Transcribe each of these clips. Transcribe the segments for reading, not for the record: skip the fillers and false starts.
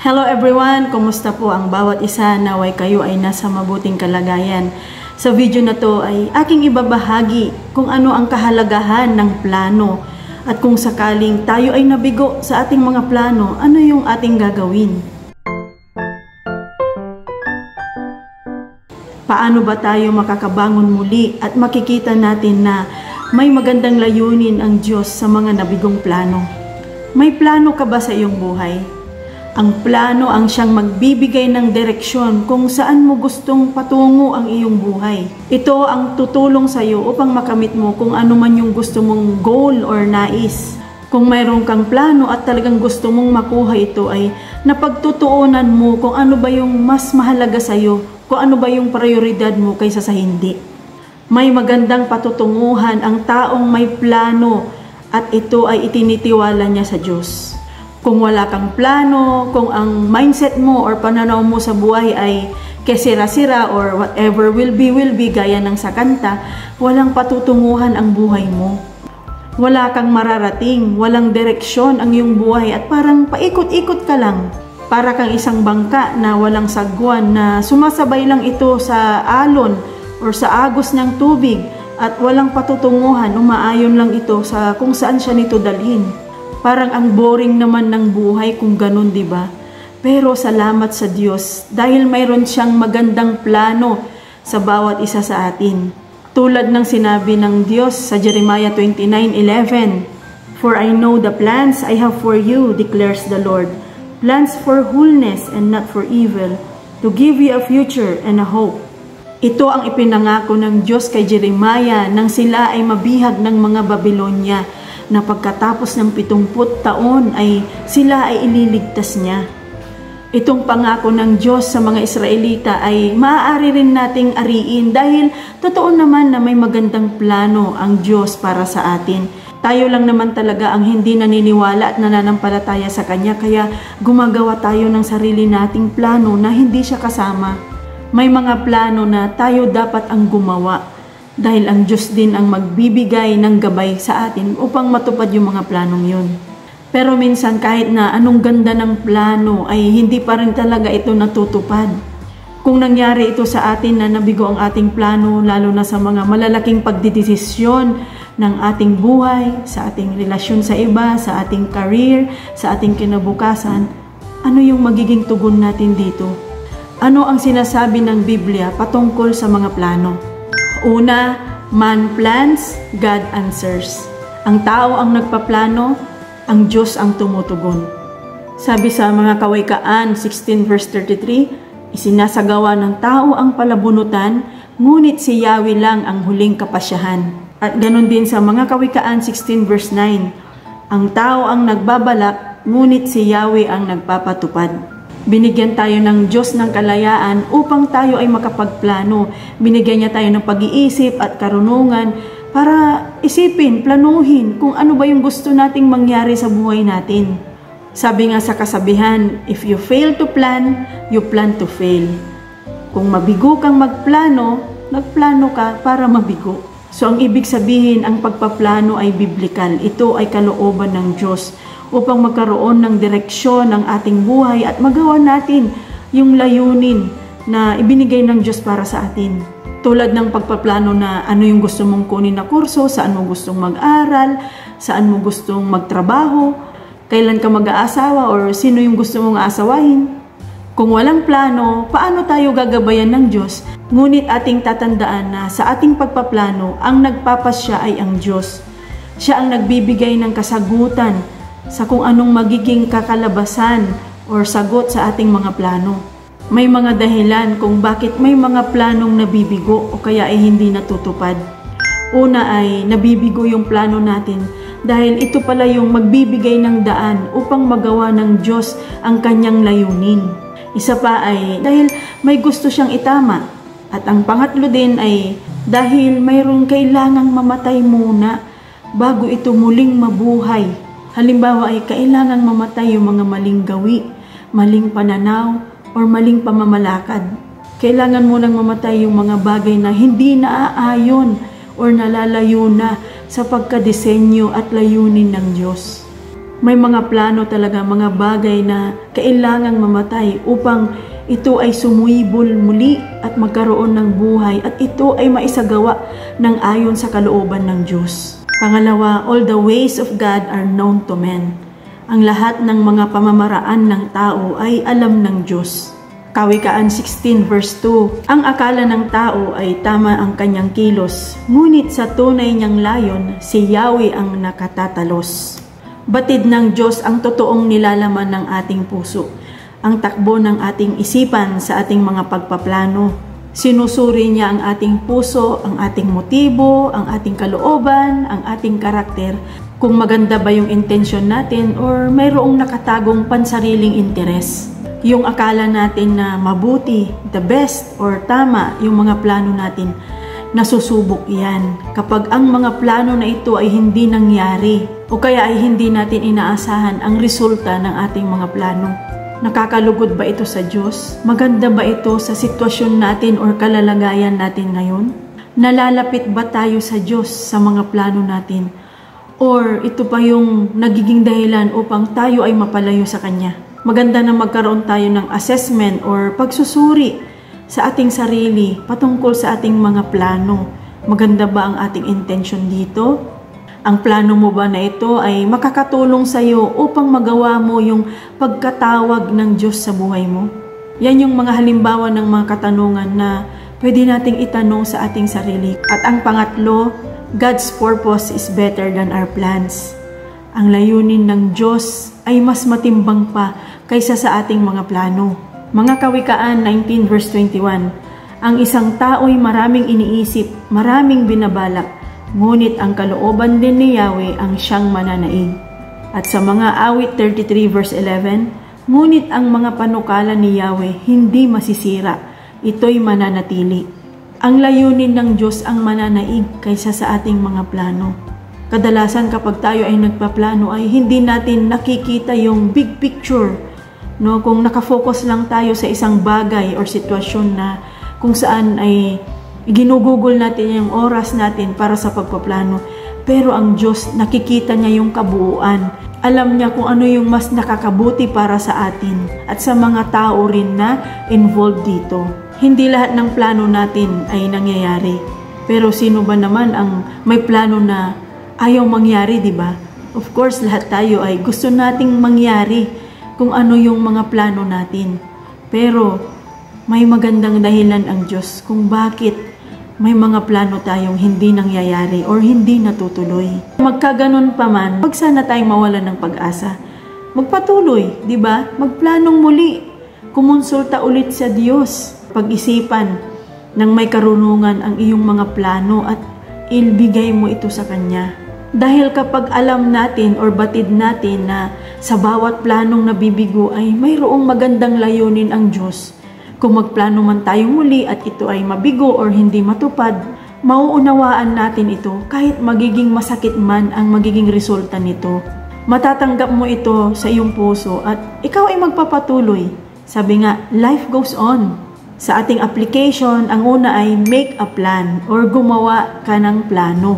Hello everyone! Kumusta po ang bawat isa? Naway kayo ay nasa mabuting kalagayan. Sa video na to ay aking ibabahagi kung ano ang kahalagahan ng plano at kung sakaling tayo ay nabigo sa ating mga plano, ano yung ating gagawin. Paano ba tayo makakabangon muli at makikita natin na may magandang layunin ang Diyos sa mga nabigong plano? May plano ka ba sa iyong buhay? Ang plano ang siyang magbibigay ng direksyon kung saan mo gustong patungo ang iyong buhay. Ito ang tutulong sa iyo upang makamit mo kung ano man yung gusto mong goal or nais. Kung mayroon kang plano at talagang gusto mong makuha ito ay napagtutuunan mo kung ano ba yung mas mahalaga sa iyo, kung ano ba yung prioridad mo kaysa sa hindi. May magandang patutunguhan ang taong may plano at ito ay itinitiwala niya sa Diyos. Kung wala kang plano, kung ang mindset mo or pananaw mo sa buhay ay kesira-sira or whatever will be gaya ng sa kanta, walang patutunguhan ang buhay mo. Wala kang mararating, walang direksyon ang iyong buhay at parang paikot-ikot ka lang. Para kang isang bangka na walang sagwan na sumasabay lang ito sa alon or sa agos ng tubig at walang patutunguhan, umaayon lang ito sa kung saan siya nito dalhin. Parang ang boring naman ng buhay kung ganun, di ba? Pero salamat sa Diyos dahil mayroon siyang magandang plano sa bawat isa sa atin. Tulad ng sinabi ng Diyos sa Jeremiah 29:11, "For I know the plans I have for you, declares the Lord, plans for wholeness and not for evil, to give you a future and a hope." Ito ang ipinangako ng Diyos kay Jeremiah nang sila ay mabihag ng mga Babilonya, na pagkatapos ng 70 taon ay sila ay ililigtas niya. Itong pangako ng Diyos sa mga Israelita ay maaari rin nating ariin dahil totoo naman na may magandang plano ang Diyos para sa atin. Tayo lang naman talaga ang hindi naniniwala at nananampalataya sa Kanya, kaya gumagawa tayo ng sarili nating plano na hindi siya kasama. May mga plano na tayo dapat ang gumawa. Dahil ang Diyos din ang magbibigay ng gabay sa atin upang matupad yung mga planong yun. Pero minsan kahit na anong ganda ng plano ay hindi pa rin talaga ito natutupad. Kung nangyari ito sa atin na nabigo ang ating plano, lalo na sa mga malalaking pagdidesisyon ng ating buhay, sa ating relasyon sa iba, sa ating career, sa ating kinabukasan, ano yung magiging tugon natin dito? Ano ang sinasabi ng Biblia patungkol sa mga plano? Una, man plans, God answers. Ang tao ang nagpaplano, ang Diyos ang tumutugon. Sabi sa mga Kawaykaan 16:33, isinasagawa ng tao ang palabunutan, ngunit si Yahweh lang ang huling kapasyahan. At ganon din sa mga Kawaykaan 16:9, ang tao ang nagbabalak, ngunit si Yahweh ang nagpapatupad. Binigyan tayo ng Diyos ng kalayaan upang tayo ay makapagplano. Binigyan niya tayo ng pag-iisip at karunungan para isipin, planuhin kung ano ba yung gusto nating mangyari sa buhay natin. Sabi nga sa kasabihan, if you fail to plan, you plan to fail. Kung mabigo kang magplano, nagplano ka para mabigo. So ang ibig sabihin, ang pagpaplano ay biblikal. Ito ay kalooban ng Diyos upang magkaroon ng direksyon ng ating buhay at magawa natin yung layunin na ibinigay ng Diyos para sa atin. Tulad ng pagpaplano na ano yung gusto mong kunin na kurso, saan mo gustong mag-aral, saan mo gustong magtrabaho, kailan ka mag-aasawa or sino yung gusto mong aasawahin. Kung walang plano, paano tayo gagabayan ng Diyos? Ngunit ating tatandaan na sa ating pagpaplano, ang nagpapasya ay ang Diyos. Siya ang nagbibigay ng kasagutan sa kung anong magiging kakalabasan or sagot sa ating mga plano. May mga dahilan kung bakit may mga planong nabibigo o kaya ay hindi natutupad. Una ay nabibigo yung plano natin dahil ito pala yung magbibigay ng daan upang magawa ng Diyos ang kanyang layunin. Isa pa ay dahil may gusto siyang itama. At ang pangatlo din ay dahil mayroong kailangang mamatay muna bago ito muling mabuhay. Halimbawa ay kailangan mamatay yung mga maling gawi, maling pananaw, or maling pamamalakad. Kailangan munang mamatay yung mga bagay na hindi naaayon or nalalayo na sa pagkadesenyo at layunin ng Diyos. May mga plano talaga, mga bagay na kailangang mamatay upang ito ay sumibol muli at magkaroon ng buhay at ito ay maisagawa ng ayon sa kalooban ng Diyos. Pangalawa, all the ways of God are known to men. Ang lahat ng mga pamamaraan ng tao ay alam ng Diyos. Kawikaan 16 verse 2, ang akala ng tao ay tama ang kanyang kilos, ngunit sa tunay niyang layon, si Yahweh ang nakatatalos. Batid ng Diyos ang totoong nilalaman ng ating puso, ang takbo ng ating isipan sa ating mga pagpaplano. Sinusuri niya ang ating puso, ang ating motibo, ang ating kalooban, ang ating karakter, kung maganda ba yung intensyon natin or mayroong nakatagong pansariling interes. Yung akala natin na mabuti, the best or tama yung mga plano natin, nasusubok yan kapag ang mga plano na ito ay hindi nangyari o kaya ay hindi natin inaasahan ang resulta ng ating mga plano. Nakakalugod ba ito sa Diyos? Maganda ba ito sa sitwasyon natin or kalalagayan natin ngayon? Nalalapit ba tayo sa Diyos sa mga plano natin? Or ito pa yung nagiging dahilan upang tayo ay mapalayo sa Kanya? Maganda na magkaroon tayo ng assessment or pagsusuri sa ating sarili patungkol sa ating mga plano. Maganda ba ang ating intention dito? Ang plano mo ba na ito ay makakatulong sa iyo upang magawa mo yung pagkatawag ng Diyos sa buhay mo? Yan yung mga halimbawa ng mga katanungan na pwede nating itanong sa ating sarili. At ang pangatlo, God's purpose is better than our plans. Ang layunin ng Diyos ay mas matimbang pa kaysa sa ating mga plano. Mga Kawikaan 19 verse 21, ang isang tao'y maraming iniisip, maraming binabalak, ngunit ang kalooban din ni Yahweh ang siyang mananaig. At sa mga Awit 33 verse 11, ngunit ang mga panukala ni Yahweh hindi masisira, ito'y mananatili. Ang layunin ng Diyos ang mananaig kaysa sa ating mga plano. Kadalasan kapag tayo ay nagpaplano ay hindi natin nakikita yung big picture. No, kung nakafocus lang tayo sa isang bagay or sitwasyon na kung saan ay ginugugol natin yung oras natin para sa pagpaplano. Pero ang Diyos, nakikita niya yung kabuuan. Alam niya kung ano yung mas nakakabuti para sa atin at sa mga tao rin na involved dito. Hindi lahat ng plano natin ay nangyayari. Pero sino ba naman ang may plano na ayaw mangyari, di ba? Of course, lahat tayo ay gusto nating mangyari kung ano yung mga plano natin. Pero may magandang dahilan ang Diyos kung bakit may mga plano tayong hindi nangyayari or hindi natutuloy. Magkaganon pa man, wag sana tayong mawalan ng pag-asa. Magpatuloy, di ba? Magplanong muli. Kumonsulta ulit sa Diyos. Pag-isipan ng may karunungan ang iyong mga plano at ilbigay mo ito sa Kanya. Dahil kapag alam natin or batid natin na sa bawat planong nabibigo ay mayroong magandang layunin ang Diyos, kung magplano man tayo muli at ito ay mabigo or hindi matupad, mauunawaan natin ito kahit magiging masakit man ang magiging resulta nito. Matatanggap mo ito sa iyong puso at ikaw ay magpapatuloy. Sabi nga, life goes on. Sa ating application, ang una ay make a plan or gumawa ka ng plano.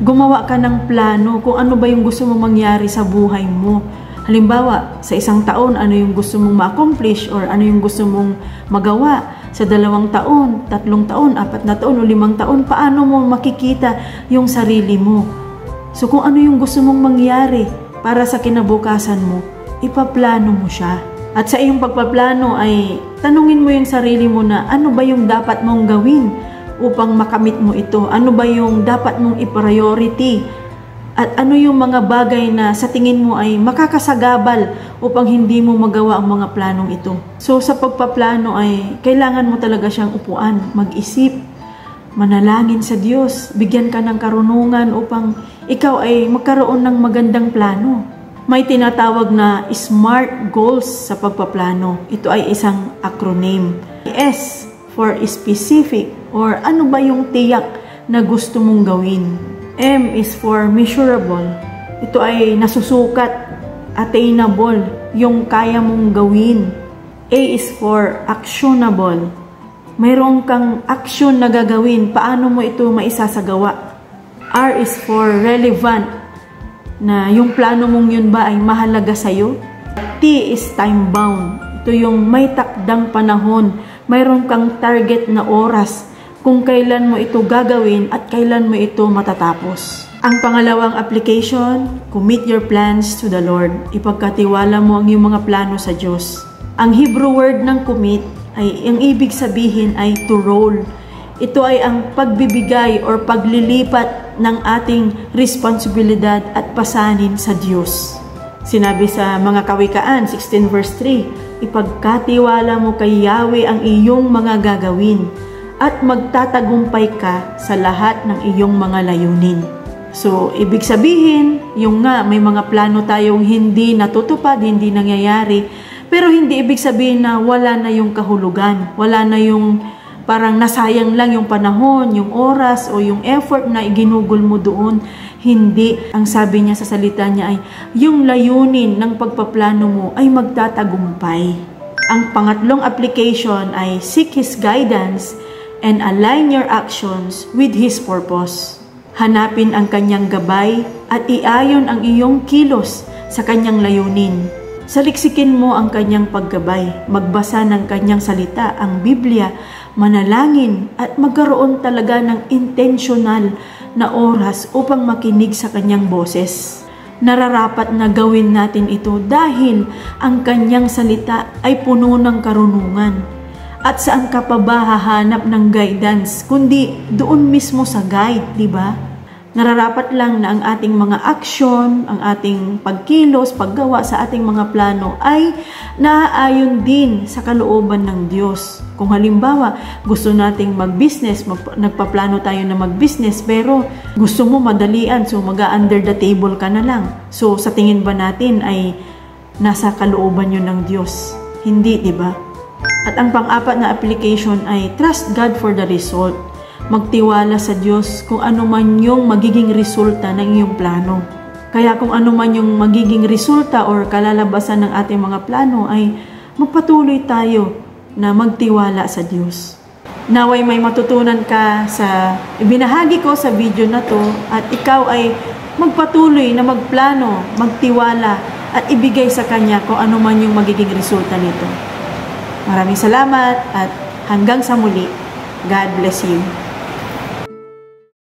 Gumawa ka ng plano kung ano ba yung gusto mong mangyari sa buhay mo. Halimbawa, sa isang taon, ano yung gusto mong ma-accomplish or ano yung gusto mong magawa. Sa 2 taon, 3 taon, 4 na taon o 5 taon, paano mo makikita yung sarili mo? So kung ano yung gusto mong mangyari para sa kinabukasan mo, ipaplano mo siya. At sa iyong pagpaplano ay tanungin mo yung sarili mo na ano ba yung dapat mong gawin upang makamit mo ito? Ano ba yung dapat mong i-priority? At ano yung mga bagay na sa tingin mo ay makakasagabal upang hindi mo magawa ang mga planong ito? So sa pagpaplano ay kailangan mo talaga siyang upuan, mag-isip, manalangin sa Diyos, bigyan ka ng karunungan upang ikaw ay magkaroon ng magandang plano. May tinatawag na SMART goals sa pagpaplano. Ito ay isang acronym. S for specific or ano ba yung tiyak na gusto mong gawin. M is for measurable. Ito ay nasusukat, attainable, yung kaya mong gawin. A is for actionable. Mayroon kang action na gagawin. Paano mo ito maisasagawa? R is for relevant. na yung plano mong yun ba ay mahalaga sa'yo? T is time bound. Ito yung may takdang panahon. Mayroon kang target na oras kung kailan mo ito gagawin at kailan mo ito matatapos. Ang pangalawang application, commit your plans to the Lord. Ipagkatiwala mo ang iyong mga plano sa Diyos. Ang Hebrew word ng commit ay, ang ibig sabihin ay to roll. Ito ay ang pagbibigay or paglilipat ng ating responsibilidad at pasanin sa Diyos. Sinabi sa mga Kawikaan 16 verse 3, ipagkatiwala mo kay Yahweh ang iyong mga gagawin at magtatagumpay ka sa lahat ng iyong mga layunin. So, ibig sabihin, yung nga, may mga plano tayong hindi natutupad, hindi nangyayari, pero hindi ibig sabihin na wala na yung kahulugan, wala na yung parang nasayang lang yung panahon, yung oras, o yung effort na iginugol mo doon. Hindi. Ang sabi niya sa salita niya ay, yung layunin ng pagpaplano mo ay magtatagumpay. Ang pangatlong application ay seek His guidance and align your actions with His purpose. Hanapin ang kanyang gabay at iayon ang iyong kilos sa kanyang layunin. Saliksikin mo ang kanyang paggabay, magbasa ng kanyang salita, ang Biblia, manalangin at magkaroon talaga ng intentional na oras upang makinig sa kanyang boses. Nararapat na gawin natin ito dahil ang kanyang salita ay puno ng karunungan. At saan ka pa ba hahanap ng guidance kundi doon mismo sa guide, di ba? Nararapat lang na ang ating mga aksyon, ang ating pagkilos, paggawa sa ating mga plano ay naaayon din sa kalooban ng Diyos. Kung halimbawa, gusto nating mag-business, nagpaplano tayo na mag-business, pero gusto mo madalian, so mag-under the table ka na lang. So sa tingin ba natin ay nasa kalooban yun ng Diyos? Hindi, di ba? At ang pang-apat na application ay trust God for the result. Magtiwala sa Diyos kung ano man yung magiging resulta ng iyong plano. Kaya kung ano man yung magiging resulta or kalalabasan ng ating mga plano ay magpatuloy tayo na magtiwala sa Diyos. Naway may matutunan ka sa ibinahagi ko sa video na to at ikaw ay magpatuloy na magplano, magtiwala at ibigay sa Kanya kung ano man yung magiging resulta nito. Maraming salamat at hanggang sa muli. God bless you.